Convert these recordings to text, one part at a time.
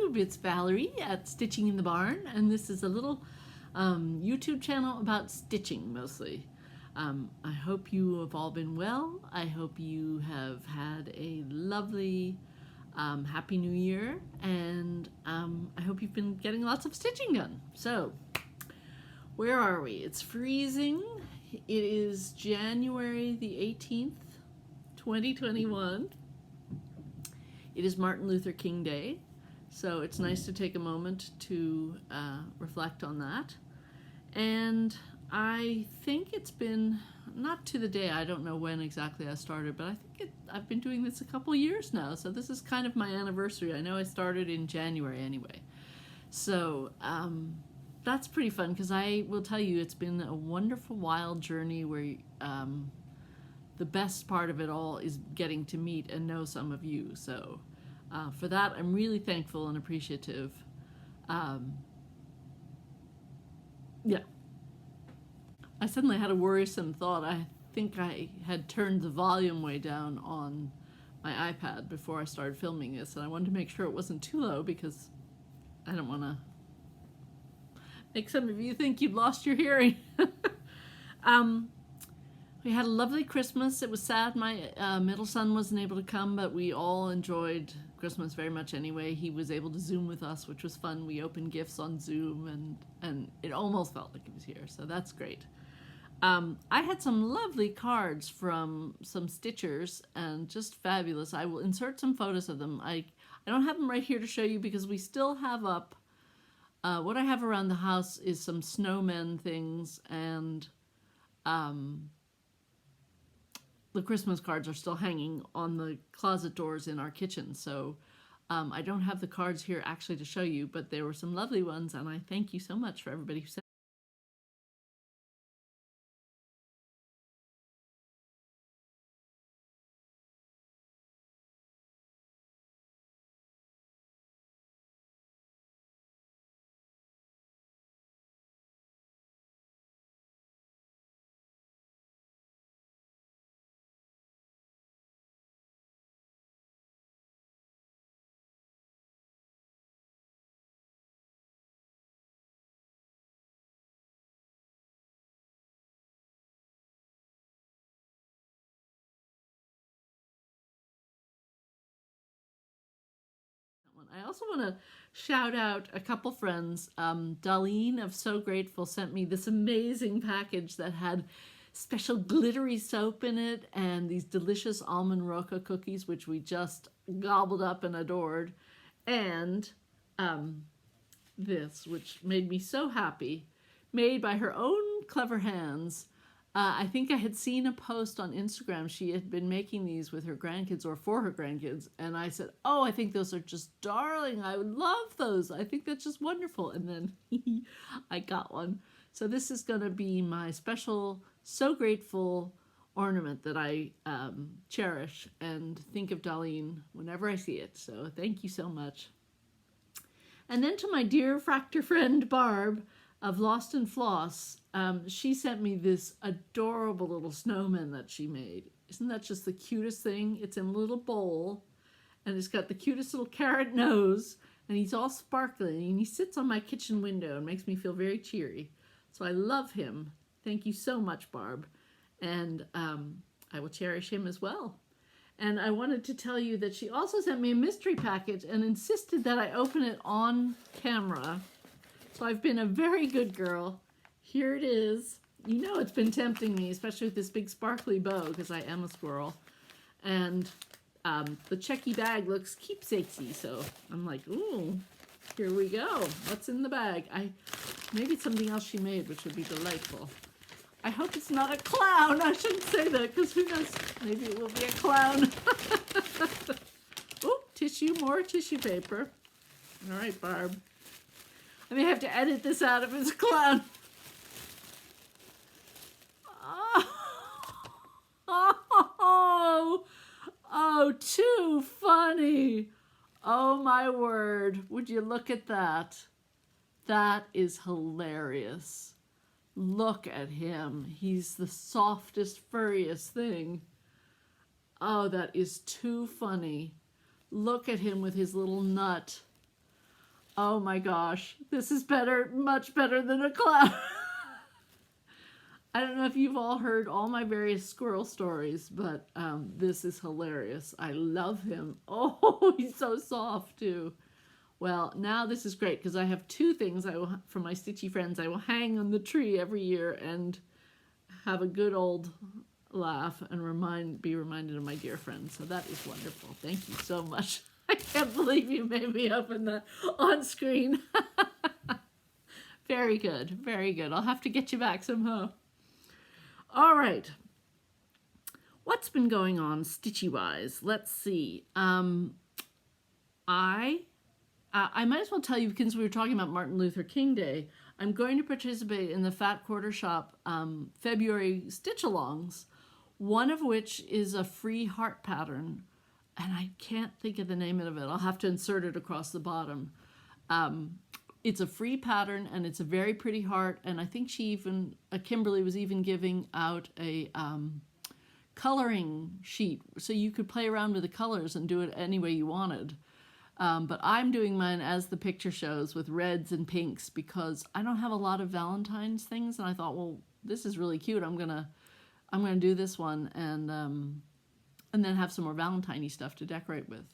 Flosstube. It's Valerie at Stitching in the Barn, and this is a little YouTube channel about stitching mostly. I hope you have all been well. I hope you have had a lovely Happy New Year, and I hope you've been getting lots of stitching done. So, where are we? It's freezing. It is January the 18th, 2021. It is Martin Luther King Day, so it's nice to take a moment to reflect on that. And I think it's been, not to the day, I don't know when exactly I started, but I think I've been doing this a couple years now, so this is kind of my anniversary. I know I started in January anyway. So that's pretty fun, because I will tell you, it's been a wonderful, wild journey where the best part of it all is getting to meet and know some of you. So for that, I'm really thankful and appreciative. Yeah. I suddenly had a worrisome thought. I think I had turned the volume way down on my iPad before I started filming this, and I wanted to make sure it wasn't too low because I don't want to make some of you think you've lost your hearing. We had a lovely Christmas. It was sad my middle son wasn't able to come, but we all enjoyed Christmas very much anyway. He was able to Zoom with us, which was fun. We opened gifts on Zoom, and it almost felt like he was here, so that's great. I had some lovely cards from some stitchers, and just fabulous. I will insert some photos of them. I don't have them right here to show you because we still have up, what I have around the house is some snowmen things, and the Christmas cards are still hanging on the closet doors in our kitchen. So I don't have the cards here actually to show you, but there were some lovely ones, and I thank you so much for everybody who sent. I also want to shout out a couple friends. Darlene of So Grateful sent me this amazing package that had special glittery soap in it and these delicious almond roca cookies, which we just gobbled up and adored. And this, which made me so happy, made by her own clever hands. I think I had seen a post on Instagram. She had been making these with her grandkids or for her grandkids. And I said, oh, I think those are just darling. I would love those. I think that's just wonderful. And then I got one. So this is going to be my special So Grateful ornament that I cherish and think of Darlene whenever I see it. So thank you so much. And then to my dear fractor friend, Barb, of Lost and Floss, she sent me this adorable little snowman that she made. Isn't that just the cutest thing? It's in a little bowl, and it's got the cutest little carrot nose, and he's all sparkling, and he sits on my kitchen window and makes me feel very cheery. So I love him. Thank you so much, Barb. And I will cherish him as well. And I wanted to tell you that she also sent me a mystery package and insisted that I open it on camera. So I've been a very good girl. Here it is. You know it's been tempting me, especially with this big sparkly bow, because I am a squirrel. And the checky bag looks keepsakesy, so I'm like, ooh, here we go. What's in the bag? Maybe it's something else she made, which would be delightful. I hope it's not a clown. I shouldn't say that, because who knows? Maybe it will be a clown. Oh, tissue, more tissue paper. All right, Barb. I may have to edit this out if it's a clown. Oh, too funny. Oh, my word. Would you look at that? That is hilarious. Look at him. He's the softest, furriest thing. Oh, that is too funny. Look at him with his little nut. Oh my gosh, this is better, much better than a clown. I don't know if you've all heard all my various squirrel stories, but this is hilarious. I love him. Oh, he's so soft too. Well, now this is great because I have two things I will, for my stitchy friends, I will hang on the tree every year and have a good old laugh and be reminded of my dear friends. So that is wonderful. Thank you so much. I can't believe you made me open that on screen. Very good, very good. I'll have to get you back somehow. All right. What's been going on stitchy-wise? Let's see. I might as well tell you, because we were talking about Martin Luther King Day, I'm going to participate in the Fat Quarter Shop February stitch-alongs, one of which is a free heart pattern, and I can't think of the name of it. I'll have to insert it across the bottom. It's a free pattern, and it's a very pretty heart, and I think Kimberly was even giving out a coloring sheet, so you could play around with the colors and do it any way you wanted. But I'm doing mine as the picture shows with reds and pinks because I don't have a lot of Valentine's things, and I thought, well, this is really cute. I'm gonna do this one and then have some more Valentine-y stuff to decorate with.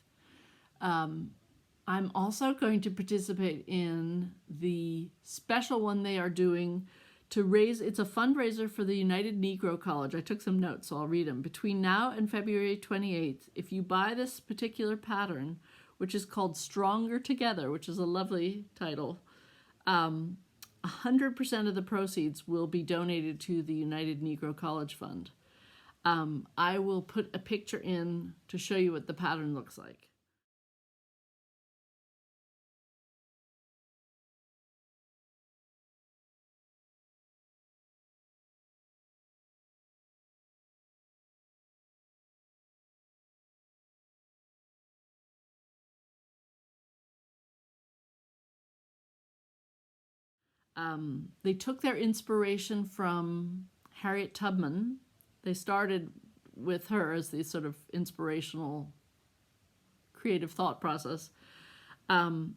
I'm also going to participate in the special one they are doing to raise, it's a fundraiser for the United Negro College. I took some notes, so I'll read them. Between now and February 28th, if you buy this particular pattern, which is called Stronger Together, which is a lovely title, 100% of the proceeds will be donated to the United Negro College Fund. I will put a picture in to show you what the pattern looks like. They took their inspiration from Harriet Tubman. They started with her as the sort of inspirational creative thought process, and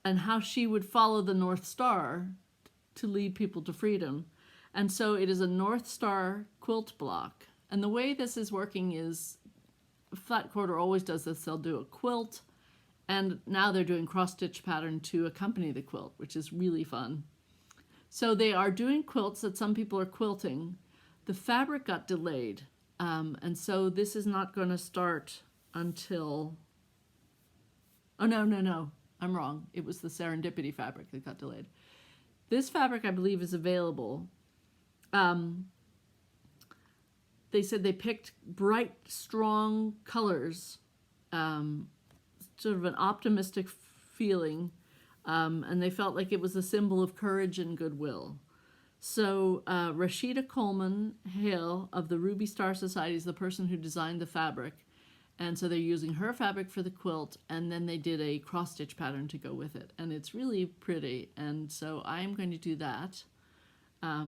how she would follow the North Star to lead people to freedom. And so it is a North Star quilt block. And the way this is working is Flat Quarter always does this. They'll do a quilt, and now they're doing cross-stitch pattern to accompany the quilt, which is really fun. So they are doing quilts that some people are quilting. The fabric got delayed, and so this is not going to start until... Oh, no, I'm wrong. It was the Serendipity fabric that got delayed. This fabric, I believe, is available. They said they picked bright, strong colors, sort of an optimistic feeling, and they felt like it was a symbol of courage and goodwill. So Rashida Coleman Hale of the Ruby Star Society is the person who designed the fabric, and so they're using her fabric for the quilt, and then they did a cross-stitch pattern to go with it, and it's really pretty, and so I'm going to do that. I'm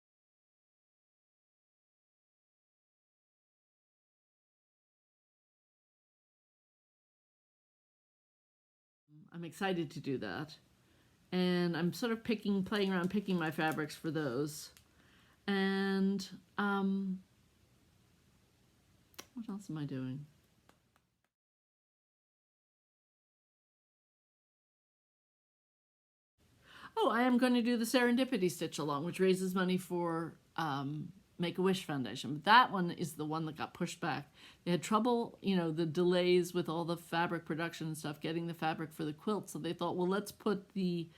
excited to do that. And I'm sort of playing around picking my fabrics for those. And what else am I doing? Oh, I am going to do the Serendipity Stitch Along, which raises money for Make-A-Wish Foundation. But that one is the one that got pushed back. They had trouble, the delays with all the fabric production and stuff, getting the fabric for the quilt. So they thought, well, let's put the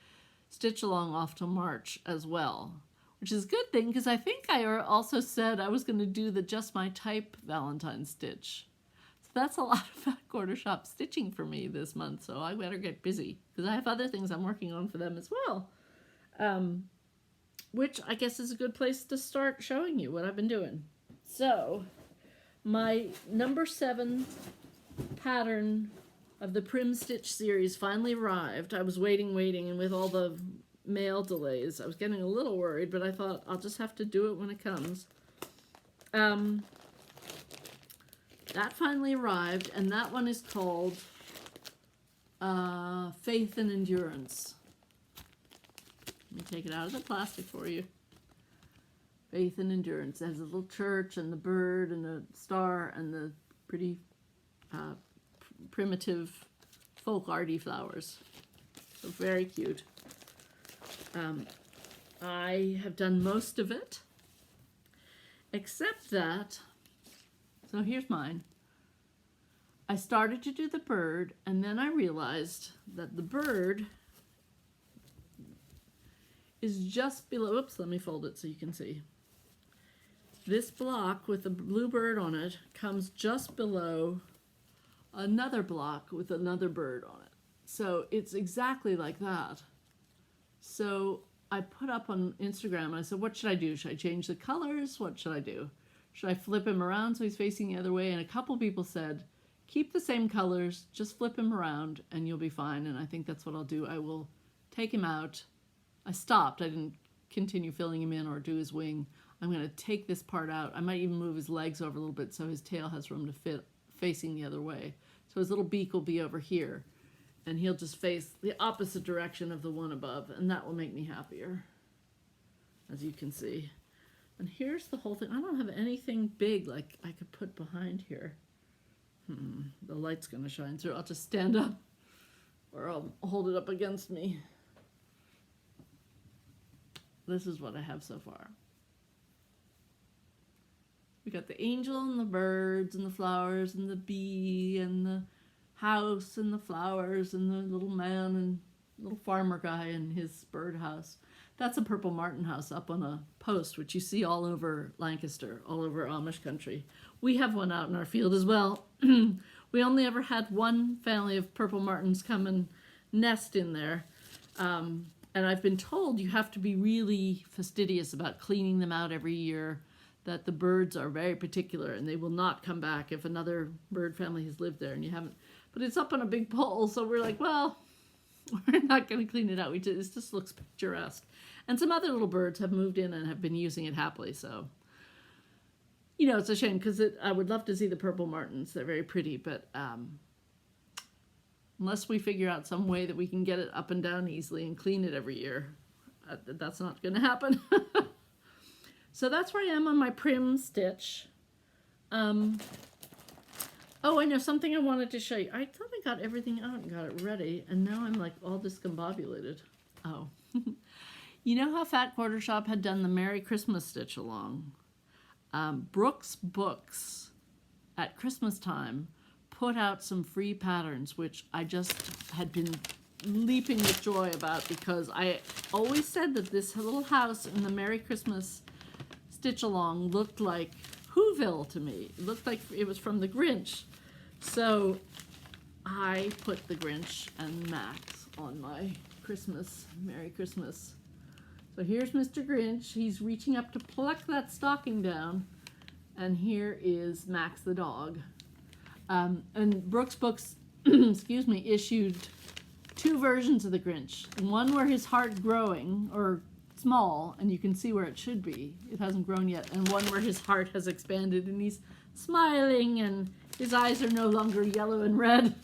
Stitch Along off till March as well, which is a good thing because I think I also said I was going to do the Just My Type Valentine stitch. So that's a lot of Fat Quarter Shop stitching for me this month, so I better get busy because I have other things I'm working on for them as well. Which I guess is a good place to start showing you what I've been doing. So, my number 7 pattern of the Prim Stitch series finally arrived. I was waiting, and with all the mail delays, I was getting a little worried, but I thought I'll just have to do it when it comes. That finally arrived, and that one is called Faith and Endurance. Let me take it out of the plastic for you. Faith and Endurance. It has a little church and the bird and the star and the pretty primitive folk arty flowers. So very cute. I have done most of it, except that, so here's mine. I started to do the bird, and then I realized that the bird is just below, oops, let me fold it so you can see. This block with the blue bird on it comes just below another block with another bird on it. So it's exactly like that. So I put up on Instagram and I said, what should I do? Should I change the colors? What should I do? Should I flip him around so he's facing the other way? And a couple people said, keep the same colors, just flip him around and you'll be fine. And I think that's what I'll do. I will take him out. I stopped. I didn't continue filling him in or do his wing. I'm going to take this part out. I might even move his legs over a little bit so his tail has room to fit facing the other way. So his little beak will be over here. And he'll just face the opposite direction of the one above. And that will make me happier, as you can see. And here's the whole thing. I don't have anything big like I could put behind here. The light's going to shine through. I'll just stand up or I'll hold it up against me. This is what I have so far. We got the angel and the birds and the flowers and the bee and the house and the flowers and the little man and little farmer guy and his birdhouse. That's a purple martin house up on a post, which you see all over Lancaster, all over Amish country. We have one out in our field as well. We only ever had one family of purple martins come and nest in there. And I've been told you have to be really fastidious about cleaning them out every year, that the birds are very particular and they will not come back if another bird family has lived there and you haven't. But it's up on a big pole, so we're like, well, we're not going to clean it out. It just looks picturesque. And some other little birds have moved in and have been using it happily. So, you know, it's a shame because I would love to see the purple martins. They're very pretty, but unless we figure out some way that we can get it up and down easily and clean it every year, that's not going to happen. So that's where I am on my prim stitch. Oh, I know something I wanted to show you. I thought I got everything out and got it ready, and now I'm like all discombobulated. Oh. You know how Fat Quarter Shop had done the Merry Christmas stitch along? Brooks Books at Christmas time put out some free patterns, which I just had been leaping with joy about because I always said that this little house in the Merry Christmas stitch along looked like Whoville to me. It looked like it was from the Grinch. So I put the Grinch and Max on my Christmas, Merry Christmas. So here's Mr. Grinch. He's reaching up to pluck that stocking down. And here is Max the dog. And Brooks Books, excuse me, issued two versions of the Grinch. One where his heart growing, or small, and you can see where it should be. It hasn't grown yet. And one where his heart has expanded and he's smiling and his eyes are no longer yellow and red.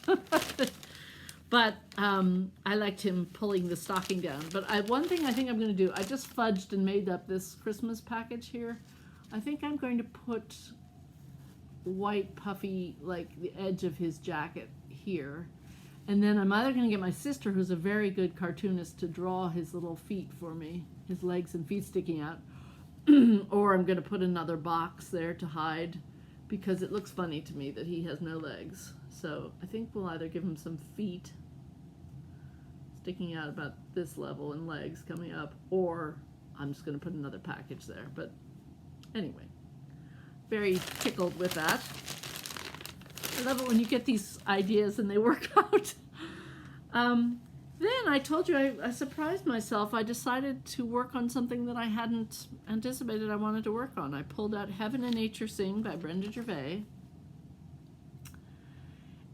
But I liked him pulling the stocking down. But one thing I think I'm going to do, I just fudged and made up this Christmas package here. I think I'm going to put white puffy, like the edge of his jacket here. And then I'm either going to get my sister, who's a very good cartoonist, to draw his little feet for me, his legs and feet sticking out. Or I'm going to put another box there to hide, because it looks funny to me that he has no legs. So I think we'll either give him some feet sticking out about this level and legs coming up, or I'm just going to put another package there. But anyway, very tickled with that. I love it when you get these ideas and they work out. Then I told you I surprised myself. I decided to work on something that I hadn't anticipated I wanted to work on. I pulled out Heaven and Nature Sing by Brenda Gervais.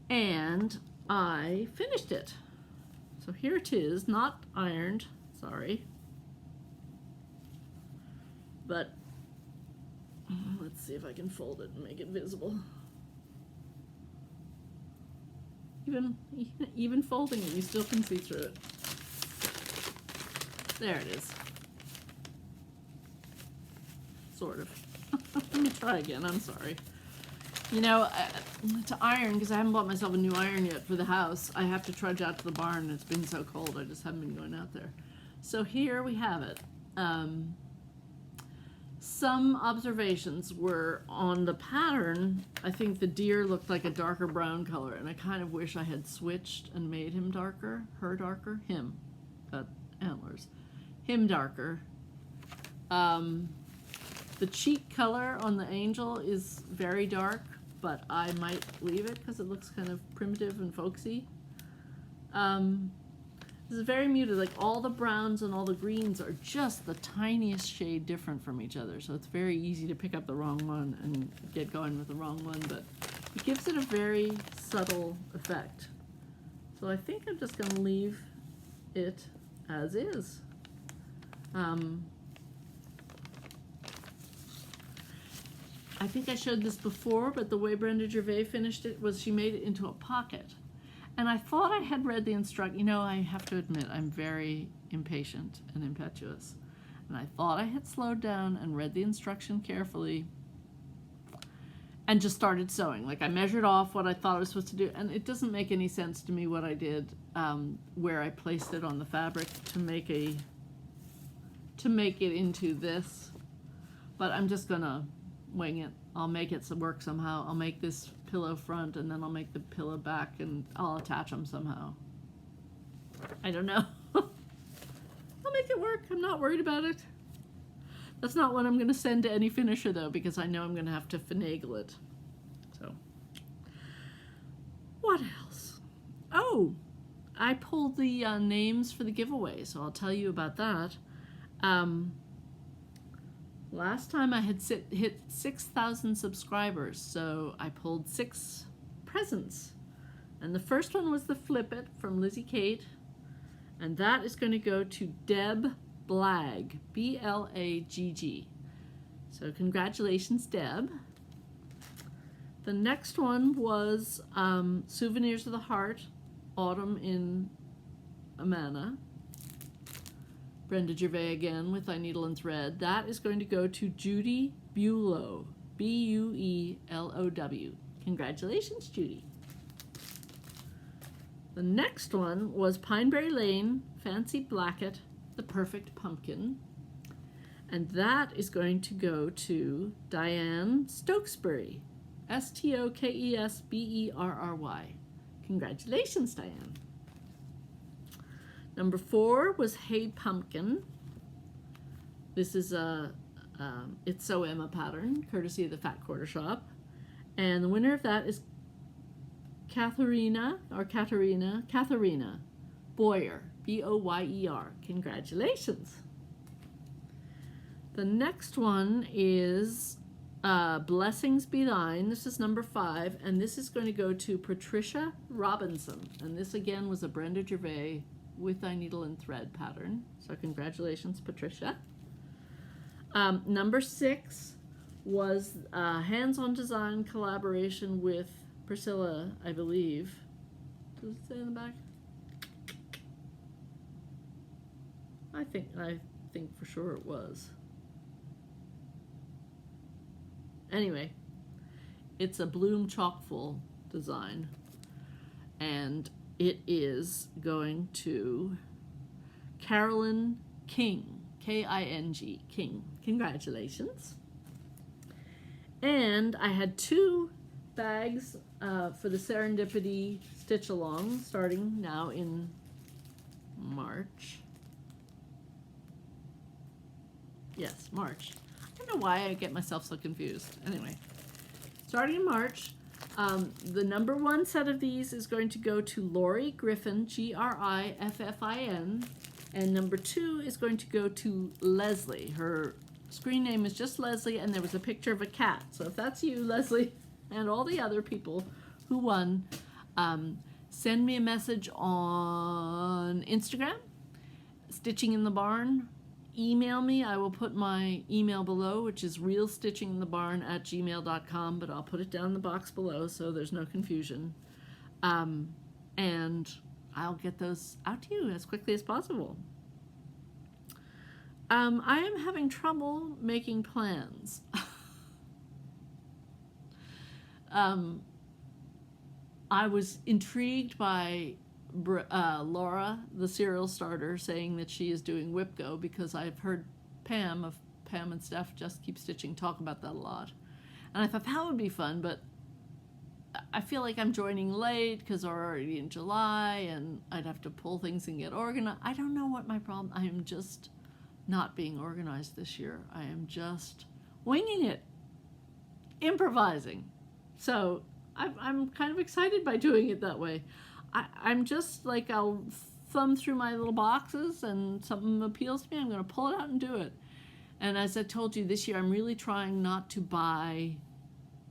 And I finished it. So here it is, not ironed, sorry. But oh, let's see if I can fold it and make it visible. Even folding it, you still can see through it. There it is. Sort of. Let me try again, I'm sorry. You know, to iron, because I haven't bought myself a new iron yet for the house, I have to trudge out to the barn, and it's been so cold, I just haven't been going out there. So here we have it. Some observations were on the pattern. I think the deer looked like a darker brown color, and I kind of wish I had switched and made him darker, her darker, him, antlers, him darker. The cheek color on the angel is very dark, but I might leave it because it looks kind of primitive and folksy. This is very muted, like all the browns and all the greens are just the tiniest shade different from each other, so it's very easy to pick up the wrong one and get going with the wrong one, but it gives it a very subtle effect. So I think I'm just going to leave it as is. I think I showed this before, but the way Brenda Gervais finished it was she made it into a pocket. And I thought I had read the you know, I have to admit, I'm very impatient and impetuous. And I thought I had slowed down and read the instruction carefully and just started sewing. Like I measured off what I thought I was supposed to do, and it doesn't make any sense to me what I did, where I placed it on the fabric to make it into this. But I'm just gonna wing it. I'll make it work somehow. I'll make this pillow front, and then I'll make the pillow back, and I'll attach them somehow. I don't know. I'll make it work. I'm not worried about it. That's not what I'm going to send to any finisher, though, because I know I'm going to have to finagle it. So, what else? Oh, I pulled the names for the giveaway, so I'll tell you about that. Last time I had hit 6,000 subscribers, so I pulled 6 presents. And the first one was the Flip It from Lizzie Kate, and that is going to go to Deb Blagg, B-L-A-G-G. So congratulations, Deb. The next one was Souvenirs of the Heart, Autumn in Amana. Brenda Gervais again with Thy Needle and Thread. That is going to go to Judy Buelow, B-U-E-L-O-W. Congratulations, Judy. The next one was Pineberry Lane, Fancy Blackett, The Perfect Pumpkin. And that is going to go to Diane Stokesbury, S-T-O-K-E-S-B-E-R-R-Y. Congratulations, Diane. Number 4 was Hey Pumpkin. This is a It's So Emma pattern, courtesy of the Fat Quarter Shop. And the winner of that is Katharina Boyer, B-O-Y-E-R. Congratulations. The next one is Blessings Be Thine. This is number 5, and this is going to go to Patricia Robinson. And this again was a Brenda Gervais with Thy Needle and Thread pattern. So congratulations, Patricia. Number 6 was hands-on design collaboration with Priscilla, I believe. Does it say in the back? I think for sure it was. Anyway, it's a Bloom Chalkful design, and it is going to Carolyn King, K-I-N-G, King. Congratulations. And I had 2 bags for the Serendipity Stitch Along, starting now in March. Yes, March. I don't know why I get myself so confused. Anyway, starting in March, the number 1 set of these is going to go to Lori Griffin, G-R-I-F-F-I-N, and number 2 is going to go to Leslie. Her screen name is just Leslie, and there was a picture of a cat. So if that's you, Leslie, and all the other people who won, send me a message on Instagram, Stitching in the Barn. Email me. I will put my email below, which is realstitchinginthebarn@gmail.com, but I'll put it down in the box below so there's no confusion. and I'll get those out to you as quickly as possible. I am having trouble making plans. I was intrigued by Laura, the cereal starter, saying that she is doing WIPGO, because I've heard Pam and Steph Just Keep Stitching talk about that a lot. And I thought that would be fun, but I feel like I'm joining late because we're already in July and I'd have to pull things and get organized. I don't know what my problem. I am just not being organized this year. I am just winging it, improvising. So I'm kind of excited by doing it that way. I'm just like, I'll thumb through my little boxes and something appeals to me, I'm going to pull it out and do it. And as I told you, this year I'm really trying not to buy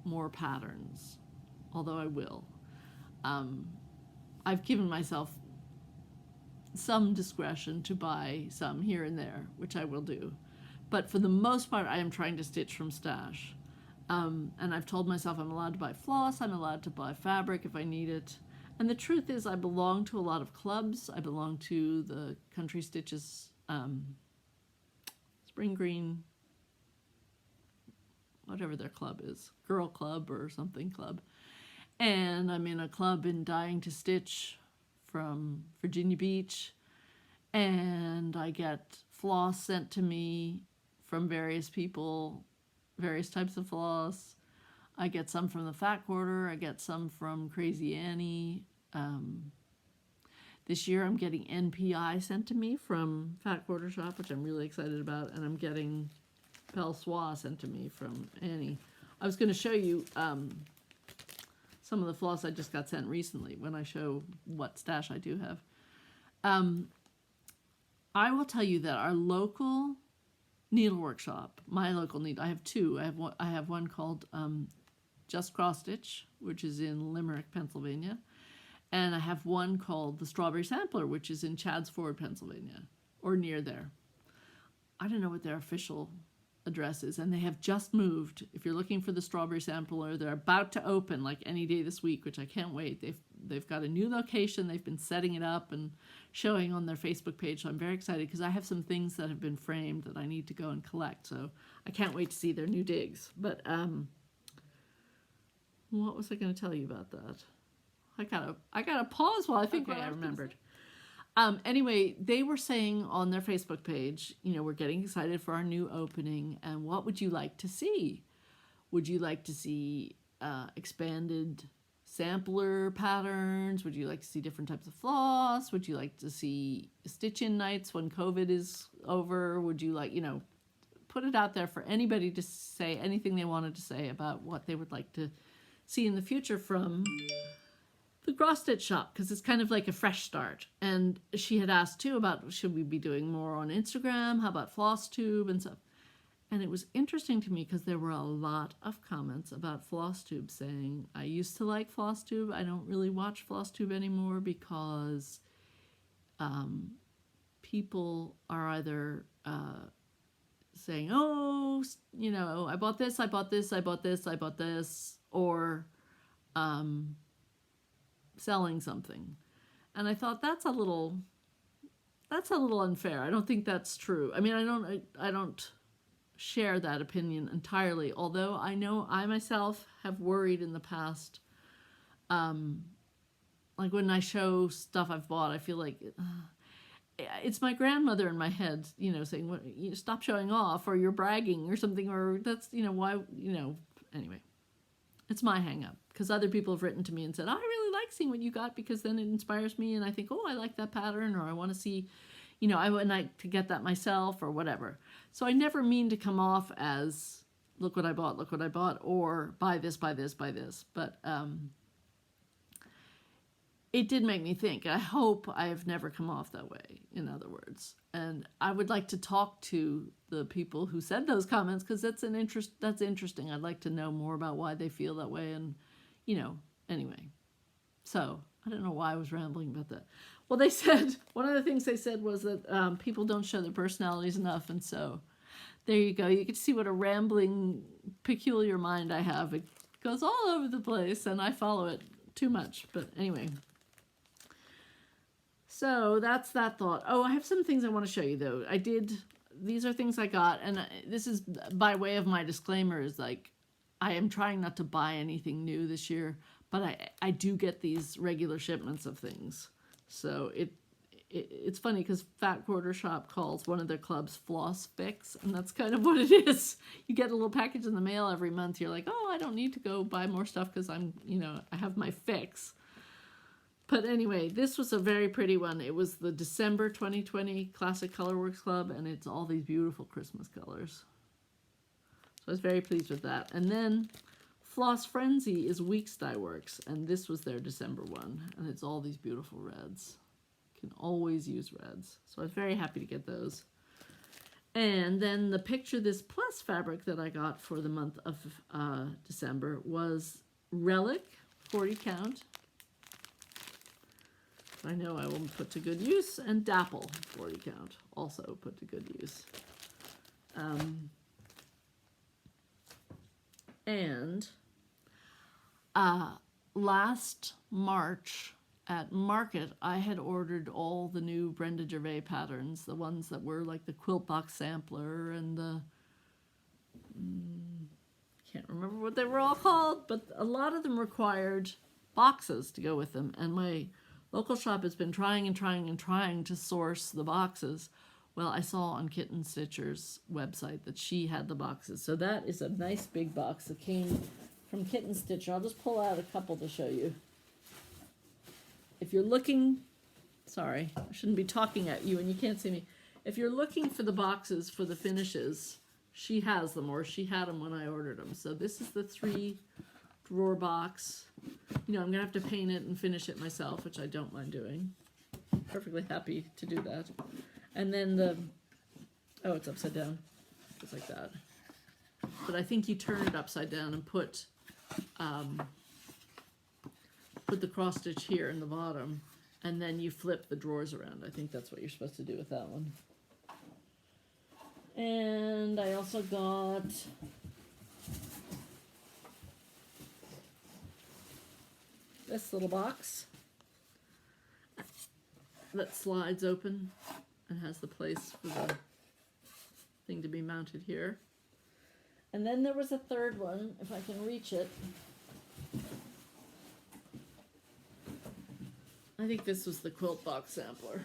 more patterns, although I will. I've given myself some discretion to buy some here and there, which I will do. But for the most part, I am trying to stitch from stash. And I've told myself I'm allowed to buy floss, I'm allowed to buy fabric if I need it. And the truth is, I belong to a lot of clubs. I belong to the Country Stitches, Spring Green, whatever their club is, Girl Club or something club. And I'm in a club in Dying to Stitch from Virginia Beach. And I get floss sent to me from various people, various types of floss. I get some from the Fat Quarter. I get some from Crazy Annie. This year I'm getting NPI sent to me from Fat Quarter Shop, which I'm really excited about. And I'm getting Pelsois sent to me from Annie. I was going to show you some of the floss I just got sent recently when I show what stash I do have. I will tell you that our local needle workshop, my local needle, I have two. I have one called Just Cross Stitch, which is in Limerick, Pennsylvania. And I have one called the Strawberry Sampler, which is in Chadds Ford, Pennsylvania, or near there. I don't know what their official address is, and they have just moved. If you're looking for the Strawberry Sampler, they're about to open like any day this week, which I can't wait. They've got a new location. They've been setting it up and showing on their Facebook page, so I'm very excited because I have some things that have been framed that I need to go and collect, so I can't wait to see their new digs. But what was I going to tell you about that? I gotta pause while I think what I remembered. Anyway, they were saying on their Facebook page, you know, we're getting excited for our new opening, and what would you like to see? Would you like to see expanded sampler patterns? Would you like to see different types of floss? Would you like to see stitch-in nights when COVID is over? Would you like, you know, put it out there for anybody to say anything they wanted to say about what they would like to see in the future from the cross stitch shop, because it's kind of like a fresh start. And she had asked too about, should we be doing more on Instagram? How about Flosstube and stuff? And it was interesting to me because there were a lot of comments about Flosstube saying, I used to like Flosstube. I don't really watch Flosstube anymore because people are either saying, oh, you know, I bought this, I bought this, I bought this, I bought this, or selling something. And I thought that's a little unfair. I don't think that's true. I mean, I don't share that opinion entirely, although I know I myself have worried in the past, like when I show stuff I've bought, I feel like it's my grandmother in my head, you know, saying, well, you stop showing off, or you're bragging or something, or that's, you know, why, you know, anyway. It's my hang up, because other people have written to me and said, I really like seeing what you got because then it inspires me and I think, oh, I like that pattern, or I want to see, you know, I would like to get that myself or whatever. So I never mean to come off as, look what I bought, or buy this, buy this, buy this. But it did make me think. I hope I have never come off that way, in other words. And I would like to talk to the people who said those comments, because that's interesting. I'd like to know more about why they feel that way, and, you know, anyway. So I don't know why I was rambling about that. Well, they said, one of the things they said was that people don't show their personalities enough, and so there you go. You can see what a rambling, peculiar mind I have. It goes all over the place, and I follow it too much. But anyway, So that's that thought. Oh, I have some things I want to show you though. These are things I got, and this is by way of my disclaimer, is like, I am trying not to buy anything new this year, but I do get these regular shipments of things. So it's funny because Fat Quarter Shop calls one of their clubs Floss Fix, and that's kind of what it is. You get a little package in the mail every month. You're like, oh, I don't need to go buy more stuff because I have my fix. But anyway, this was a very pretty one. It was the December 2020 Classic Colorworks Club, and it's all these beautiful Christmas colors. So I was very pleased with that. And then Floss Frenzy is Weeks Dye Works, and this was their December one, and it's all these beautiful reds. You can always use reds. So I was very happy to get those. And then the Picture This Plus fabric that I got for the month of December was Relic 40 count. I know I will put to good use, and Dapple 40 count also put to good use. Last March at Market, I had ordered all the new Brenda Gervais patterns, the ones that were like the Quilt Box Sampler and the, can't remember what they were all called, but a lot of them required boxes to go with them, and my local shop has been trying to source the boxes. Well, I saw on Kitten Stitcher's website that she had the boxes. So that is a nice big box that came from Kitten Stitcher. I'll just pull out a couple to show you. If you're looking, sorry, I shouldn't be talking at you and you can't see me. If you're looking for the boxes for the finishes, she has them, or she had them when I ordered them. So this is the 3-drawer box. I'm going to have to paint it and finish it myself, which I don't mind doing. Perfectly happy to do that. And then oh, it's upside down. Just like that. But I think you turn it upside down and put the cross stitch here in the bottom, and then you flip the drawers around. I think that's what you're supposed to do with that one. And I also got this little box that slides open and has the place for the thing to be mounted here. And then there was a third one, if I can reach it. I think this was the Quilt Box Sampler.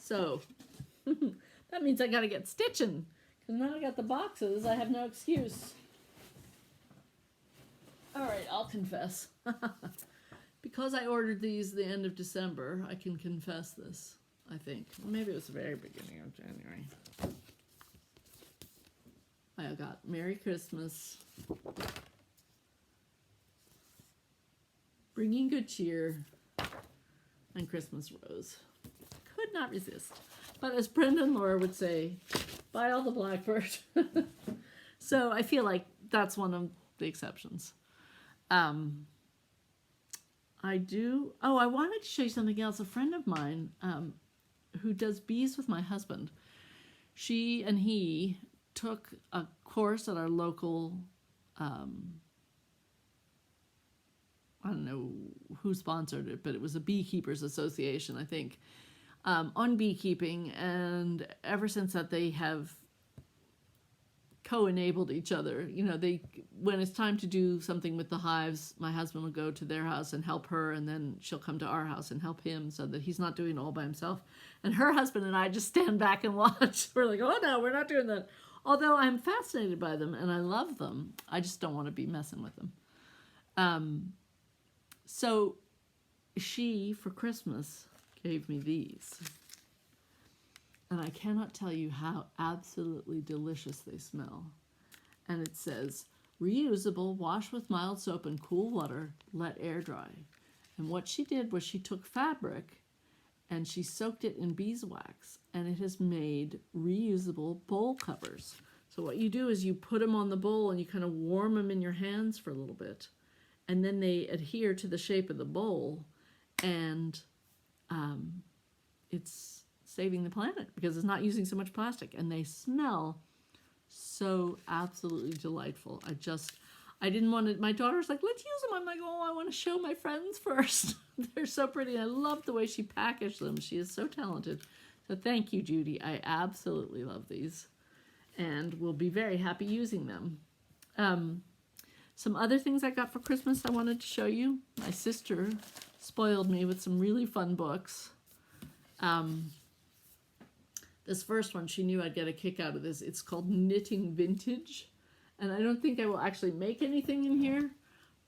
So, that means I gotta get stitching. Because now I got the boxes, I have no excuse. Alright, I'll confess. Because I ordered these the end of December, I can confess this, I think. Maybe it was the very beginning of January. I got Merry Christmas, Bringing Good Cheer, and Christmas Rose. Could not resist. But as Brenda and Laura would say, buy all the Blackbird. So I feel like that's one of the exceptions. I wanted to show you something else. A friend of mine who does bees with my husband, she and he took a course at our local, I don't know who sponsored it, but it was a beekeepers association, I think, on beekeeping. And ever since that, they have co-enabled each other. When it's time to do something with the hives, my husband will go to their house and help her, and then she'll come to our house and help him, so that he's not doing it all by himself. And her husband and I just stand back and watch. We're like, oh no, we're not doing that. Although I'm fascinated by them and I love them, I just don't want to be messing with them. So she, for Christmas, gave me these. And I cannot tell you how absolutely delicious they smell. And it says, reusable, wash with mild soap and cool water, let air dry. And what she did was she took fabric and she soaked it in beeswax, and it has made reusable bowl covers. So what you do is you put them on the bowl and you kind of warm them in your hands for a little bit, and then they adhere to the shape of the bowl, and it's saving the planet because it's not using so much plastic, and they smell so absolutely delightful. I didn't want to, my daughter's like, let's use them. I'm like, oh, I want to show my friends first. They're so pretty. I love the way she packaged them. She is so talented. So thank you, Judy. I absolutely love these and will be very happy using them. Some other things I got for Christmas I wanted to show you. My sister spoiled me with some really fun books. This first one, she knew I'd get a kick out of this. It's called Knitting Vintage. And I don't think I will actually make anything in here,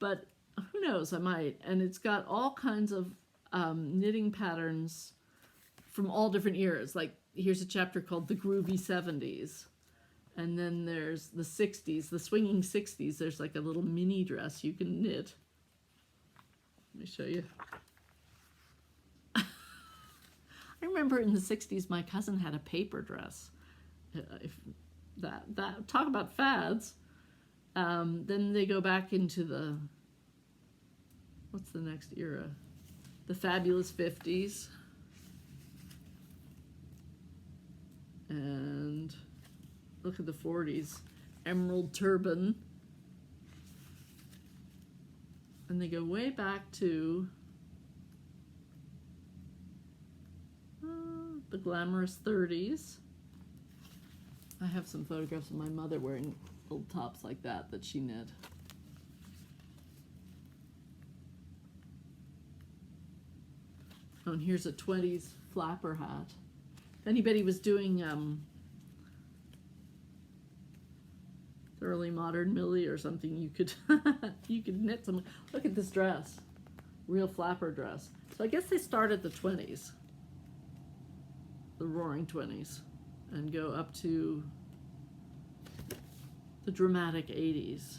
but who knows, I might. And it's got all kinds of knitting patterns from all different eras. Like, here's a chapter called The Groovy 70s. And then there's the 60s, the swinging 60s. There's like a little mini dress you can knit. Let me show you. I remember in the 60s, my cousin had a paper dress. That talk about fads. Then they go back into the, what's the next era? The fabulous 50s. And look at the 40s. Emerald turban. And they go way back to the glamorous 30s. I have some photographs of my mother wearing little tops like that she knit. Oh, and here's a 20s flapper hat. If anybody was doing the early modern Millie or something, you could you could knit some. Look at this dress, real flapper dress. So I guess they start at the 20s, the roaring 20s, and go up to the dramatic 80s.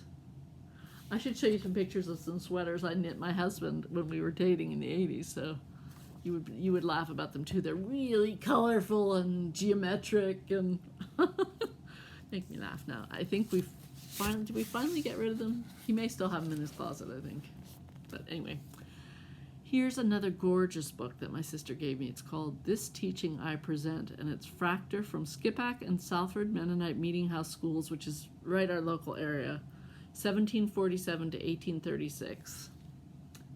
I should show you some pictures of some sweaters I knit my husband when we were dating in the 80s, so you would laugh about them too. They're really colorful and geometric and make me laugh now. I think did we finally get rid of them? He may still have them in his closet, I think. But anyway, here's another gorgeous book that my sister gave me. It's called This Teaching I Present, and it's Fractor from Skipack and Salford Mennonite Meeting House Schools, which is right our local area, 1747 to 1836.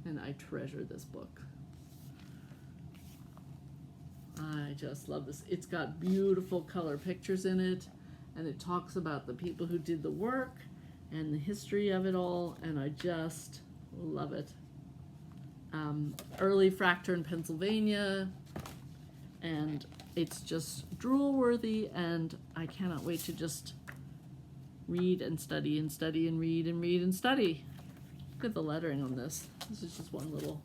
And I treasure this book. I just love this. It's got beautiful color pictures in it, and it talks about the people who did the work and the history of it all, and I just love it. Early fractor in Pennsylvania, and it's just drool worthy, and I cannot wait to just read and study and study and read and read and study. Look at the lettering on this. This is just one little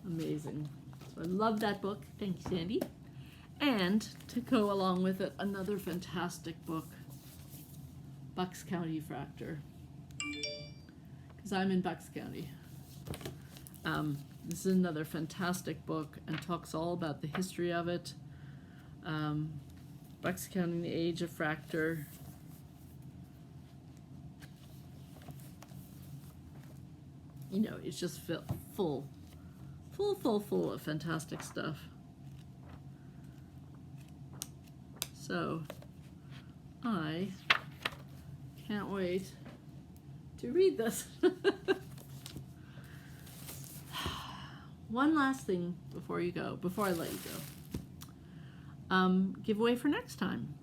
amazing. So I love that book. Thank you, Sandy. And to go along with it, another fantastic book, Bucks County Fractor, because I'm in Bucks County. This is another fantastic book and talks all about the history of it. Bucks County, the Age of Fractor. You know, it's just full of fantastic stuff. So I can't wait to read this. One last thing before I let you go. Giveaway for next time.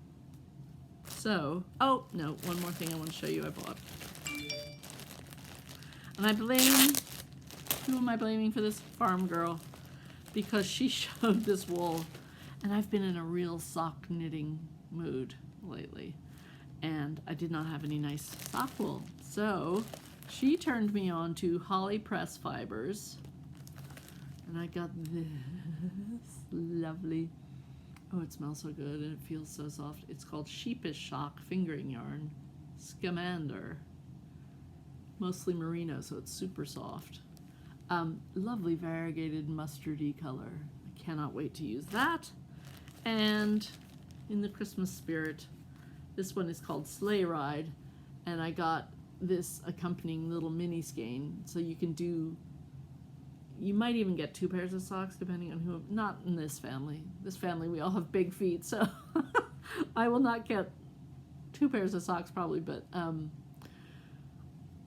So, oh no, one more thing I want to show you I bought. And who am I blaming for this? Farm Girl. Because she showed this wool. And I've been in a real sock knitting mood lately. And I did not have any nice sock wool. So she turned me on to Holly Press Fibers. And I got this lovely, oh, it smells so good and it feels so soft. It's called Sheepish Shock Fingering Yarn, Scamander. Mostly merino, so it's super soft. Lovely variegated mustardy color. I cannot wait to use that. And in the Christmas spirit, this one is called Sleigh Ride, and I got this accompanying little mini skein, so you can do, you might even get 2 pairs of socks depending on who, not in this family. This family, we all have big feet, so I will not get 2 pairs of socks probably, but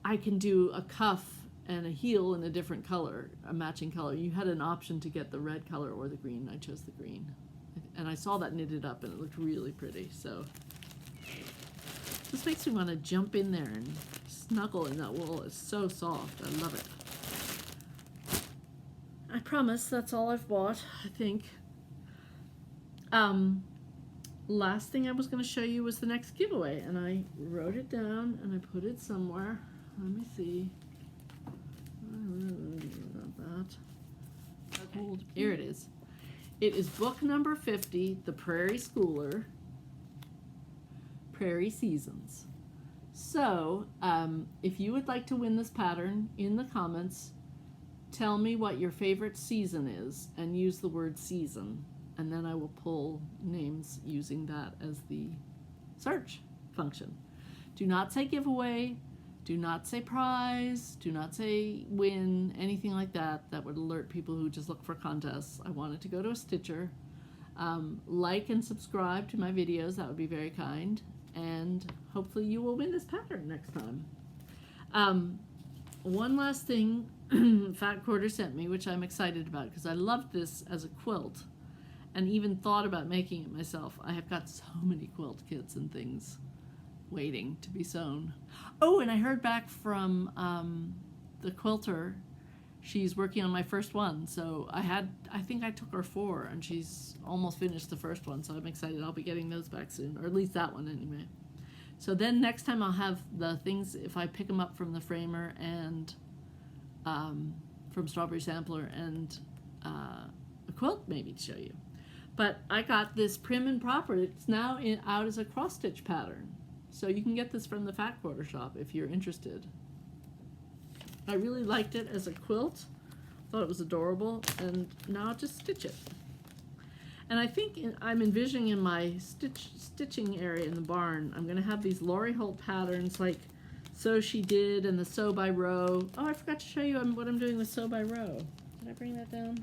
I can do a cuff and a heel in a different color, a matching color. You had an option to get the red color or the green. I chose the green. And I saw that knitted up and it looked really pretty. So this makes me want to jump in there and snuggle in that wool. It's so soft. I love it. I promise that's all I've bought, I think. Last thing I was going to show you was the next giveaway, and I wrote it down and I put it somewhere. Let me see. Not that. Okay, here it is. It is book number 50, The Prairie Schooler, Prairie Seasons. So, if you would like to win this pattern, in the comments, tell me what your favorite season is and use the word season. And then I will pull names using that as the search function. Do not say giveaway, do not say prize, do not say win, anything like that. That would alert people who just look for contests. I want it to go to a stitcher. Like and subscribe to my videos, that would be very kind. And hopefully you will win this pattern next time. One last thing Fat Quarter sent me, which I'm excited about because I loved this as a quilt. And even thought about making it myself. I have got so many quilt kits and things waiting to be sewn. Oh, and I heard back from the quilter. She's working on my first one. So I think I took her 4 and she's almost finished the first one. So I'm excited. I'll be getting those back soon, or at least that one anyway. So then next time I'll have the things, if I pick them up from the framer and from Strawberry Sampler and a quilt maybe to show you. But I got this Prim and Proper. It's now out as a cross stitch pattern. So you can get this from the Fat Quarter shop if you're interested. I really liked it as a quilt. Thought it was adorable. And now I'll just stitch it. And I think I'm envisioning in my stitching area in the barn, I'm going to have these Lori Holt patterns like So She Did and the Sew by Row. Oh, I forgot to show you what I'm doing with Sew by Row. Did I bring that down?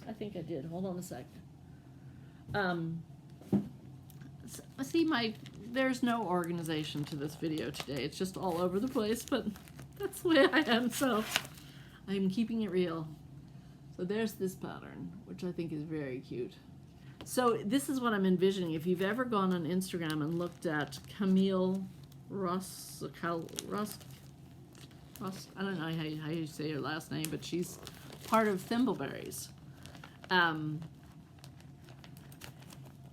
I think I did. Hold on a sec. See, there's no organization to this video today. It's just all over the place, but that's the way I am, so I'm keeping it real. So there's this pattern, which I think is very cute. So this is what I'm envisioning. If you've ever gone on Instagram and looked at Camille Ross, I don't know how you say her last name, but she's part of Thimbleberries.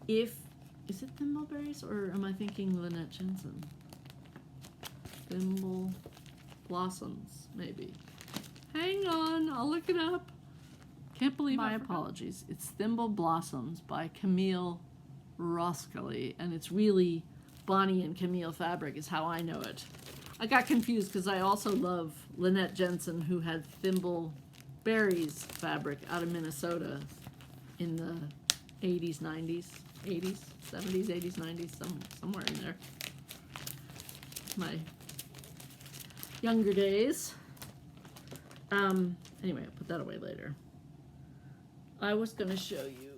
Is it Thimbleberries or am I thinking Lynette Jensen? Thimble Blossoms, maybe. Hang on, I'll look it up. Can't believe my apologies. It's Thimble Blossoms by Camille Roskally, and it's really Bonnie and Camille fabric is how I know it. I got confused because I also love Lynette Jensen, who had Thimbleberries fabric out of Minnesota in the 80s, 90s, 80s, 70s, 80s, 90s, somewhere in there. My younger days. Anyway, I'll put that away later. I was going to show you.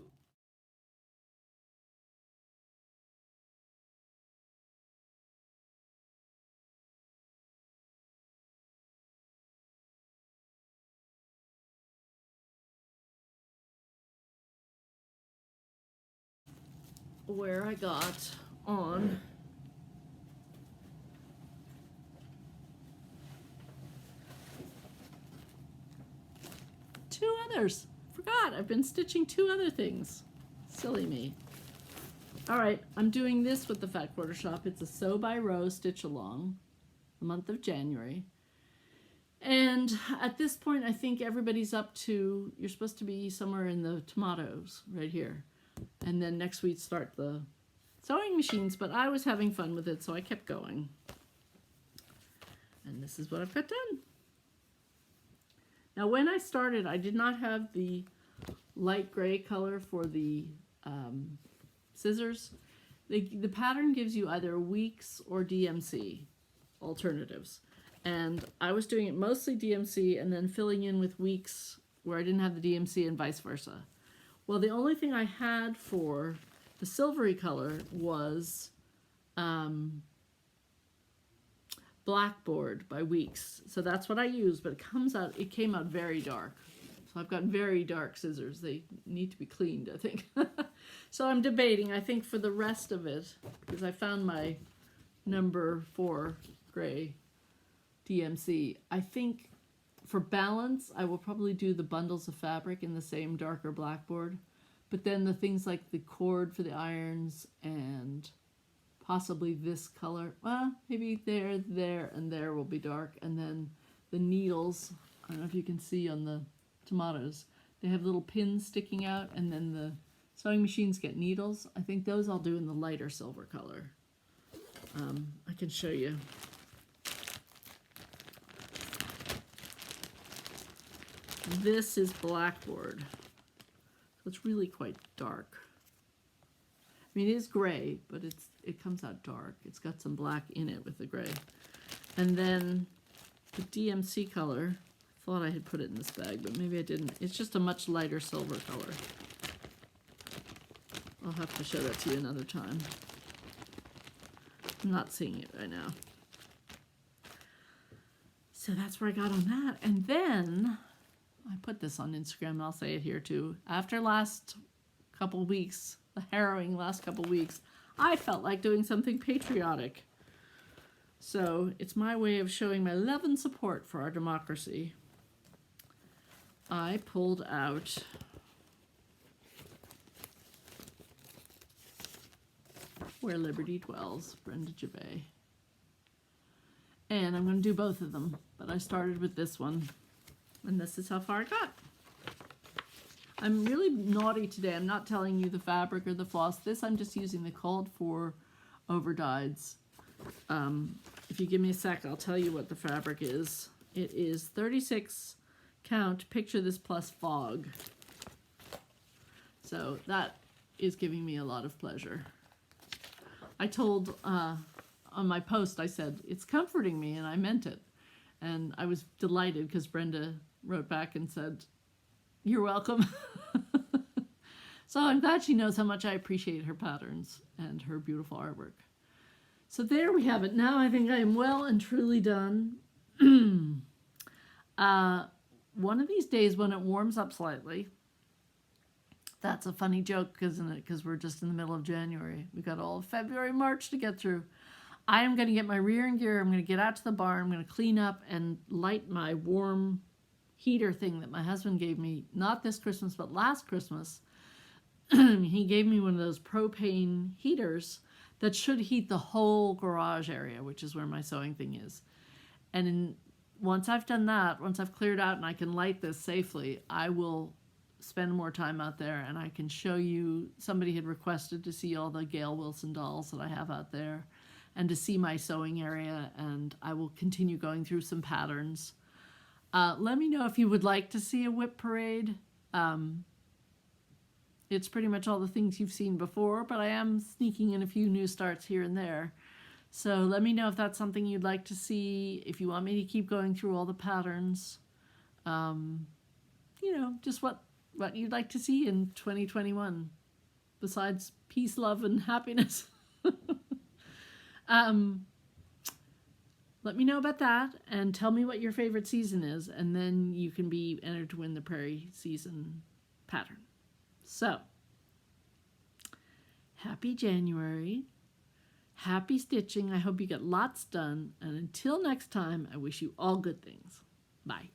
Where I got on two others. Forgot, I've been stitching 2 other things. Silly me. All right, I'm doing this with the Fat Quarter shop. It's a Sew by Row stitch along, the month of January. And at this point, I think everybody's up to, you're supposed to be somewhere in the tomatoes right here. And then next week start the sewing machines, but I was having fun with it, so I kept going. And this is what I've got done. Now when I started, I did not have the light gray color for the scissors. The pattern gives you either weeks or DMC alternatives. And I was doing it mostly DMC and then filling in with weeks where I didn't have the DMC and vice versa. Well, the only thing I had for the silvery color was Blackboard by Weeks. So that's what I use, but it came out very dark. So I've got very dark scissors. They need to be cleaned, I think. So I'm debating, I think for the rest of it, because I found my number 4 gray DMC, I think for balance, I will probably do the bundles of fabric in the same darker blackboard. But then the things like the cord for the irons and possibly this color, well, maybe there, and there will be dark. And then the needles, I don't know if you can see on the tomatoes, they have little pins sticking out, and then the sewing machines get needles. I think those I'll do in the lighter silver color. I can show you. This is blackboard. So it's really quite dark. I mean, it is gray, but it comes out dark. It's got some black in it with the gray. And then the DMC color, I thought I had put it in this bag, but maybe I didn't. It's just a much lighter silver color. I'll have to show that to you another time. I'm not seeing it right now. So that's where I got on that. And then I put this on Instagram, and I'll say it here too. After last couple weeks, the harrowing last couple weeks, I felt like doing something patriotic. So it's my way of showing my love and support for our democracy. I pulled out Where Liberty Dwells, Brenda Jabay. And I'm going to do both of them, but I started with this one, and this is how far I got. I'm really naughty today. I'm not telling you the fabric or the floss. This I'm just using the called for overdyes. If you give me a sec, I'll tell you what the fabric is. It is 36 count, picture this plus fog. So that is giving me a lot of pleasure. I told on my post, I said, it's comforting me, and I meant it. And I was delighted because Brenda wrote back and said, you're welcome. So I'm glad she knows how much I appreciate her patterns and her beautiful artwork. So there we have it. Now I think I am well and truly done. One of these days when it warms up slightly, that's a funny joke, isn't it? Because we're just in the middle of January. We've got all of February, March to get through. I am going to get my rear end gear. I'm going to get out to the barn. I'm going to clean up and light my warm heater thing that my husband gave me, not this Christmas, but last Christmas. He gave me one of those propane heaters that should heat the whole garage area, which is where my sewing thing is. And once I've done that, once I've cleared out and I can light this safely, I will spend more time out there, and I can show you. Somebody had requested to see all the Gail Wilson dolls that I have out there and to see my sewing area, and I will continue going through some patterns. Let me know if you would like to see a whip parade. It's pretty much all the things you've seen before, but I am sneaking in a few new starts here and there. So let me know if that's something you'd like to see, if you want me to keep going through all the patterns. You know, just what you'd like to see in 2021, besides peace, love, and happiness. Let me know about that, and tell me what your favorite season is, and then you can be entered to win the prairie season pattern. So, happy January, happy stitching. I hope you get lots done, and until next time, I wish you all good things. Bye.